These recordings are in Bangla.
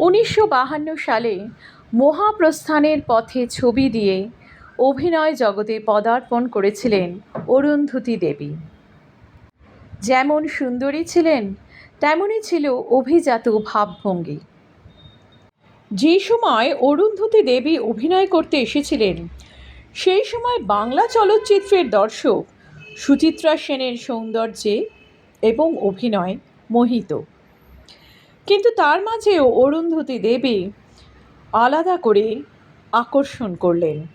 1952 সালে মহাপ্রস্থানের পথে ছবি দিয়ে অভিনয় জগতে পদার্পণ করেছিলেন অরুন্ধতী দেবী। যেমন সুন্দরী ছিলেন, তেমনই ছিল অভিজাত ভাবভঙ্গি। যে সময় অরুন্ধতী দেবী অভিনয় করতে এসেছিলেন, সেই সময় বাংলা চলচ্চিত্রের দর্শক সুচিত্রা সেনের সৌন্দর্যে এবং অভিনয় মোহিত। কিন্তু তার মাঝেও অরুন্ধতী দেবী আলাদা করে আকর্ষণ করলেন।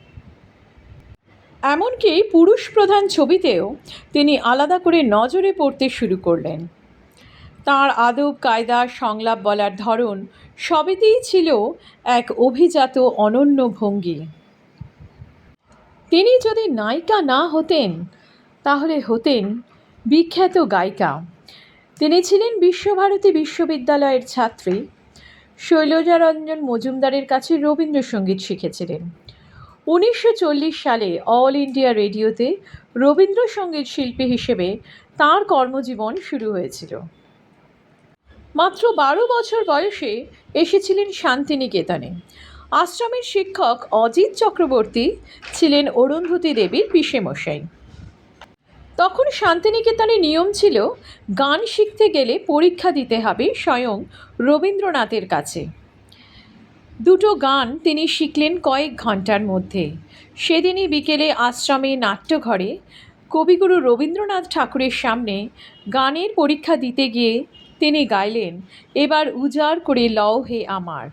এমনকি পুরুষ প্রধান ছবিতেও তিনি আলাদা করে নজরে পড়তে শুরু করলেন। তাঁর আদব কায়দা, সংলাপ বলার ধরন সবেতেই ছিল এক অভিজাত অনন্য ভঙ্গি। তিনি যদি নায়িকা না হতেন, তাহলে হতেন বিখ্যাত গায়িকা। তিনি ছিলেন বিশ্বভারতী বিশ্ববিদ্যালয়ের ছাত্রী। শৈলজারঞ্জন মজুমদারের কাছে রবীন্দ্রসঙ্গীত শিখেছিলেন। 1940 সালে অল ইন্ডিয়া রেডিওতে রবীন্দ্রসঙ্গীত শিল্পী হিসেবে তাঁর কর্মজীবন শুরু হয়েছিল। মাত্র 12 বছর বয়সে এসেছিলেন শান্তিনিকেতনে। আশ্রমের শিক্ষক অজিত চক্রবর্তী ছিলেন অরুন্ধতী দেবীর পিসেমশাই। তখন শান্তিনিকেতনে নিয়ম ছিল, গান শিখতে গেলে পরীক্ষা দিতে হবে স্বয়ং রবীন্দ্রনাথের কাছে। দুটো গান তিনি শিখলেন কয়েক ঘন্টার মধ্যে। সেদিনই বিকেলে আশ্রমে নাট্যঘরে কবিগুরু রবীন্দ্রনাথ ঠাকুরের সামনে গানের পরীক্ষা দিতে গিয়ে তিনি গাইলেন, এবার উজাড় করে লও হে আমার।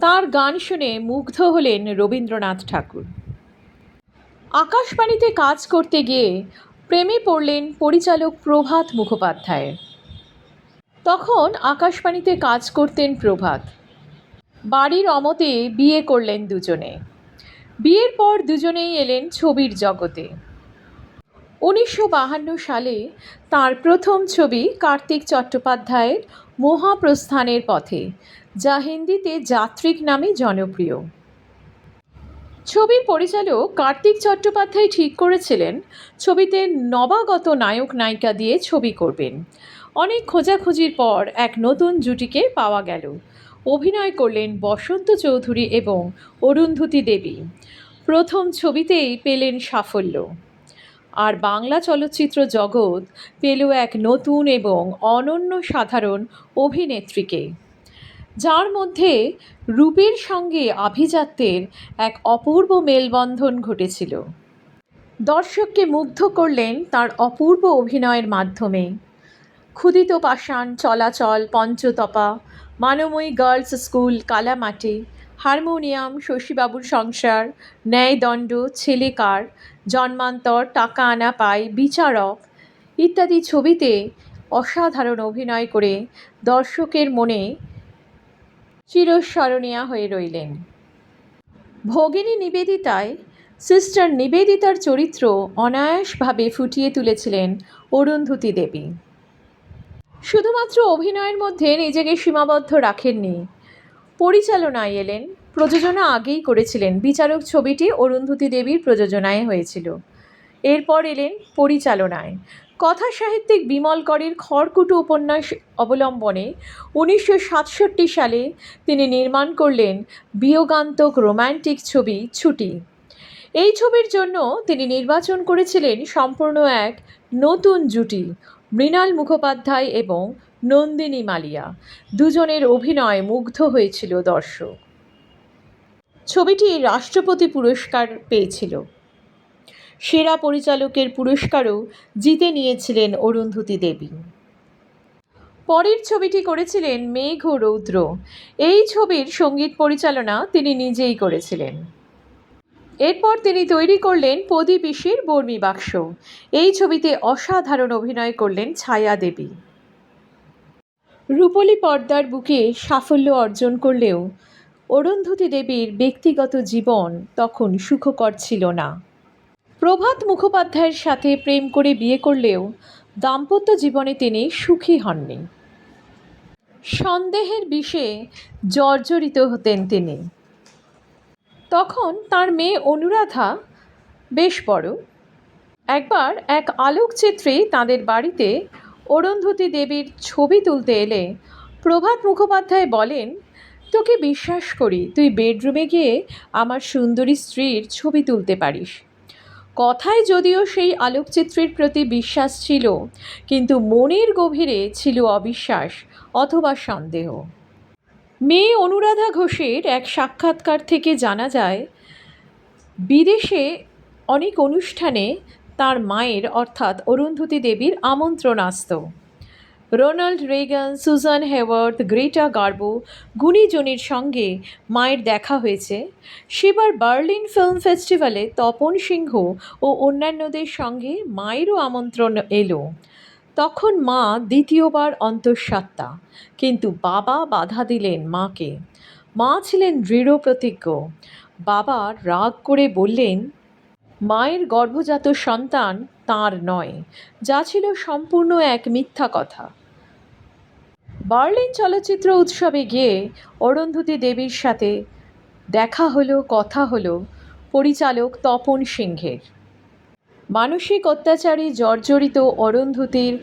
তার গান শুনে মুগ্ধ হলেন রবীন্দ্রনাথ ঠাকুর। আকাশবাণীতে কাজ করতে গিয়ে প্রেমে পড়লেন পরিচালক প্রভাত মুখোপাধ্যায়। তখন আকাশবাণীতে কাজ করতেন প্রভাত। বাড়ির অমতে বিয়ে করলেন দুজনে। বিয়ের পর দুজনেই এলেন ছবির জগতে। 1952 সালে তাঁর প্রথম ছবি কার্তিক চট্টোপাধ্যায়ের মহাপ্রস্থানের পথে, যা হিন্দিতে যাত্রিক নামে জনপ্রিয়। ছবির পরিচালক কার্তিক চট্টোপাধ্যায় ঠিক করেছিলেন ছবিতে নবাগত নায়ক নায়িকা দিয়ে ছবি করবেন। অনেক খোঁজাখুঁজির পর এক নতুন জুটিকে পাওয়া গেল। অভিনয় করলেন বসন্ত চৌধুরী এবং অরুন্ধতী দেবী। প্রথম ছবিতেই পেলেন সাফল্য। আর বাংলা চলচ্চিত্র জগৎ পেল এক নতুন এবং অনন্য সাধারণ অভিনেত্রীকে, যার মধ্যে রূপের সঙ্গে আভিজাত্যের এক অপূর্ব মেলবন্ধন ঘটেছিল। দর্শককে মুগ্ধ করলেন তার অপূর্ব অভিনয়ের মাধ্যমে। ক্ষুদিত পাষাণ, চলাচল, পঞ্চতপা, মানময়ী গার্লস স্কুল, কালামাটি, হারমোনিয়াম, শশীবাবুর সংসার, ন্যায়দণ্ড, ছেলেকার, জন্মান্তর, টাকা আনা পাই, বিচারক ইত্যাদি ছবিতে অসাধারণ অভিনয় করে দর্শকের মনে চিরস্মরণীয়া হয়ে রইলেন। ভগিনী নিবেদিতায় সিস্টার নিবেদিতার চরিত্র অনায়াসভাবে ফুটিয়ে তুলেছিলেন অরুন্ধতী দেবী। শুধুমাত্র অভিনয়ের মধ্যে নিজেকে সীমাবদ্ধ রাখেননি, পরিচালনায় এলেন। প্রযোজনা আগেই করেছিলেন। বিচারক ছবিটি অরুন্ধতী দেবীর প্রযোজনায় হয়েছিল। এরপর এলেন পরিচালনায়। কথা সাহিত্যিক বিমল করের খড়কুটো উপন্যাস অবলম্বনে 1967 সালে তিনি নির্মাণ করলেন বিয়োগান্তক রোম্যান্টিক ছবি ছুটি। এই ছবির জন্য তিনি নির্বাচন করেছিলেন সম্পূর্ণ এক নতুন জুটি, মৃণাল মুখোপাধ্যায় এবং নন্দিনী মালিয়া। দুজনের অভিনয় মুগ্ধ হয়েছিল দর্শক। ছবিটি রাষ্ট্রপতি পুরস্কার পেয়েছিল। সেরা পরিচালকের পুরস্কারও জিতে নিয়েছিলেন অরুন্ধতী দেবী। পরের ছবিটি করেছিলেন মেঘ ও রৌদ্র। এই ছবির সঙ্গীত পরিচালনা তিনি নিজেই করেছিলেন। এরপর তিনি তৈরি করলেন পদী পিসির বর্মী বাক্স। এই ছবিতে অসাধারণ অভিনয় করলেন ছায়া দেবী। রূপলী পর্দার বুকে সাফল্য অর্জন করলেও অরুন্ধতী দেবীর ব্যক্তিগত জীবন তখন সুখকর ছিল না। প্রভাত মুখোপাধ্যায়ের সাথে প্রেম করে বিয়ে করলেও দাম্পত্য জীবনে তিনি সুখী হননি। সন্দেহের বিষে জর্জরিত হতেন তিনি। তখন তার মেয়ে অনুরাধা বেশ বড়। একবার এক আলোকচিত্রী তাঁদের বাড়িতে অরুন্ধতী দেবীর ছবি তুলতে এলে প্রভাত মুখোপাধ্যায় বলেন, তোকে বিশ্বাস করি তুই বেডরুমে গিয়ে আমার সুন্দরী স্ত্রীর ছবি তুলতে পারিস। কথায় যদিও সেই আলোকচিত্রীর প্রতি বিশ্বাস ছিল, কিন্তু মনের গভীরে ছিল অবিশ্বাস অথবা সন্দেহ। মেয়ে অনুরাধা ঘোষের এক সাক্ষাৎকার থেকে জানা যায়, বিদেশে অনেক অনুষ্ঠানে তার মায়ের অর্থাৎ অরুন্ধতী দেবীর আমন্ত্রণ আসত। Ronald Reagan, Susan Hayworth, Greta Garbo গুণীজনের সঙ্গে মায়ের দেখা হয়েছে। সেবার বার্লিন ফিল্ম ফেস্টিভ্যালে তপন সিংহ ও অন্যান্যদের সঙ্গে মায়েরও আমন্ত্রণ এলো। তখন মা দ্বিতীয়বার অন্তঃসত্ত্বা, কিন্তু বাবা বাধা দিলেন মাকে। মা ছিলেন দৃঢ় প্রতিজ্ঞ। বাবা রাগ করে বললেন, মায়ের গর্ভজাত সন্তান তাঁর নয়, যা ছিল সম্পূর্ণ এক মিথ্যা কথা। বার্লিন চলচ্চিত্র উৎসবে গিয়ে অরুন্ধতী দেবীর সাথে দেখা হলো, কথা হলো পরিচালক তপন সিংহের। মানসিক অত্যাচারে জর্জরিত অরুন্ধতীর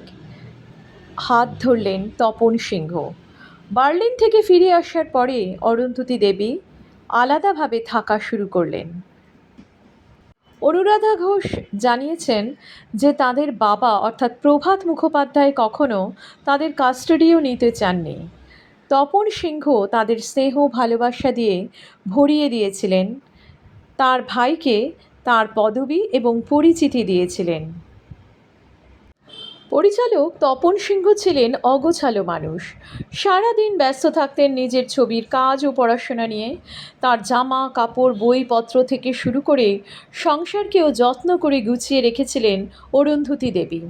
হাত ধরলেন তপন সিংহ। বার্লিন থেকে ফিরে আসার পরে অরুন্ধতী দেবী আলাদাভাবে থাকা শুরু করলেন। অনুরাধা ঘোষ জানিয়েছেন যে তাদের বাবা অর্থাৎ প্রভাত মুখোপাধ্যায় কখনো তাদের কাস্টাডিও নিতে চাননি। তপন সিংহ তাদের স্নেহ ভালোবাসা দিয়ে ভরিয়ে দিয়েছিলেন। তার ভাইকে তার পদবি এবং পরিচিতি দিয়েছিলেন। পরিচালক তপন সিংহ ছিলেন অগোছালো মানুষ। সারাদিন ব্যস্ত থাকতেন নিজের ছবির কাজ ও পড়াশোনা নিয়ে। তার জামা কাপড় বইপত্র থেকে শুরু করে সংসারকেও যত্ন করে গুছিয়ে রেখেছিলেন অরুন্ধতী দেবী।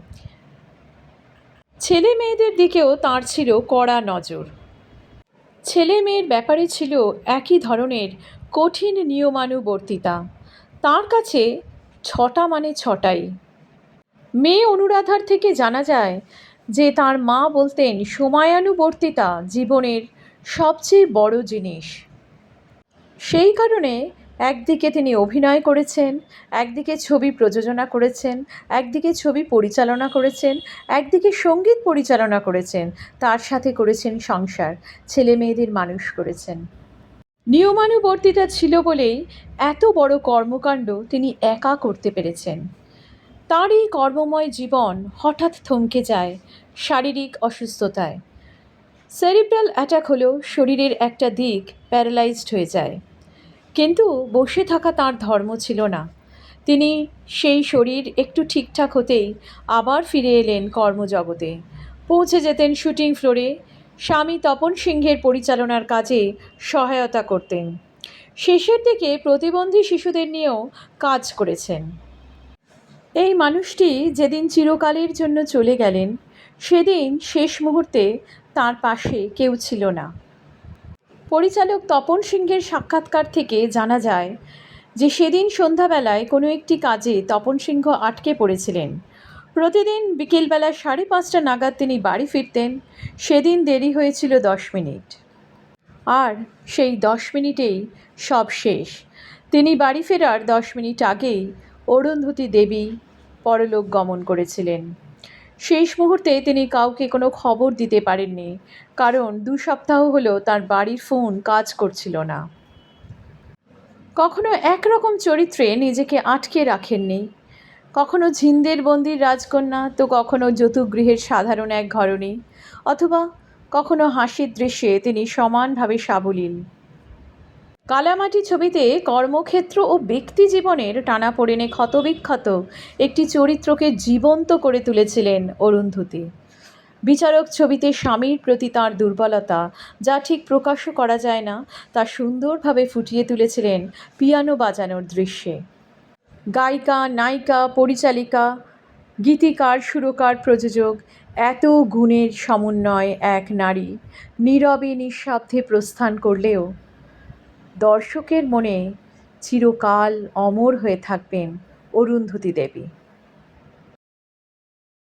ছেলে মেয়েদের দিকেও তাঁর ছিল কড়া নজর। ছেলে মেয়ের ব্যাপারে ছিল একই ধরনের কঠিন নিয়মানুবর্তিতা। তাঁর কাছে 6টা মানে 6টাই। মেয়ে অনুরাধার থেকে জানা যায় যে তার মা বলতেন, সময়ানুবর্তিতা জীবনের সবচেয়ে বড় জিনিস। সেই কারণে একদিকে তিনি অভিনয় করেছেন, একদিকে ছবি প্রযোজনা করেছেন, একদিকে ছবি পরিচালনা করেছেন, একদিকে সঙ্গীত পরিচালনা করেছেন, তার সাথে করেছেন সংসার, ছেলে মেয়েদের মানুষ করেছেন। নিয়মানুবর্তিতা ছিল বলেই এত বড় কর্মকাণ্ড তিনি একা করতে পেরেছেন। তার এই কর্মময় জীবন হঠাৎ থমকে যায় শারীরিক অসুস্থতায়। সেরিব্রাল অ্যাটাক হলেও শরীরের একটা দিক প্যারালাইজড হয়ে যায়। কিন্তু বসে থাকা তাঁর ধর্ম ছিল না। তিনি সেই শরীর একটু ঠিকঠাক হতেই আবার ফিরে এলেন কর্মজগতে। পৌঁছে যেতেন শুটিং ফ্লোরে। স্বামী তপন সিংহের পরিচালনার কাজে সহায়তা করতেন। শেষের দিকে প্রতিবন্ধী শিশুদের নিয়েও কাজ করেছেন। এই মানুষটি যেদিন চিরকালের জন্য চলে গেলেন, সেদিন শেষ মুহূর্তে তার পাশে কেউ ছিল না। পরিচালক তপন সিংহের সাক্ষাৎকার থেকে জানা যায় যে সেদিন সন্ধ্যাবেলায় কোনো একটি কাজে তপন সিংহ আটকে পড়েছিলেন। প্রতিদিন বিকেলবেলা 5:30 নাগাদ তিনি বাড়ি ফিরতেন। সেদিন দেরি হয়েছিল 10 মিনিট। আর সেই 10 মিনিটেই সব শেষ। তিনি বাড়ি ফেরার 10 মিনিট আগেই অরুন্ধতী দেবী পরলোক গমন করেছিলেন। শেষ মুহূর্তে তিনি কাউকে কোনো খবর দিতে পারেননি, কারণ 2 সপ্তাহ হলো তার বাড়ির ফোন কাজ করছিল না। কখনো একরকম চরিত্রে নিজেকে আটকে রাখেননি, কখনো ঝিন্দের বন্দির রাজকন্যা, তো কখনো যৌতুকগৃহের সাধারণ এক ঘরণী, অথবা কখনো হাসির দৃশ্যে তিনি সমানভাবে সাবলীল। কালামাটি ছবিতে কর্মক্ষেত্র ও ব্যক্তি জীবনের টানাপোড়েনে ক্ষতবিক্ষত একটি চরিত্রকে জীবন্ত করে তুলেছিলেন অরুন্ধতী। বিচারক ছবিতে স্বামীর প্রতি তাঁর দুর্বলতা, যা ঠিক প্রকাশও করা যায় না, তা সুন্দরভাবে ফুটিয়ে তুলেছিলেন পিয়ানো বাজানোর দৃশ্যে। গায়িকা, নায়িকা, পরিচালিকা, গীতিকার, সুরকার, প্রযোজক, এত গুণের সমন্বয় এক নারী নীরবে নিঃশব্দে প্রস্থান করলেও দর্শকের মনে চিরকাল অমর হয়ে থাকবেন অরুন্ধতী দেবী।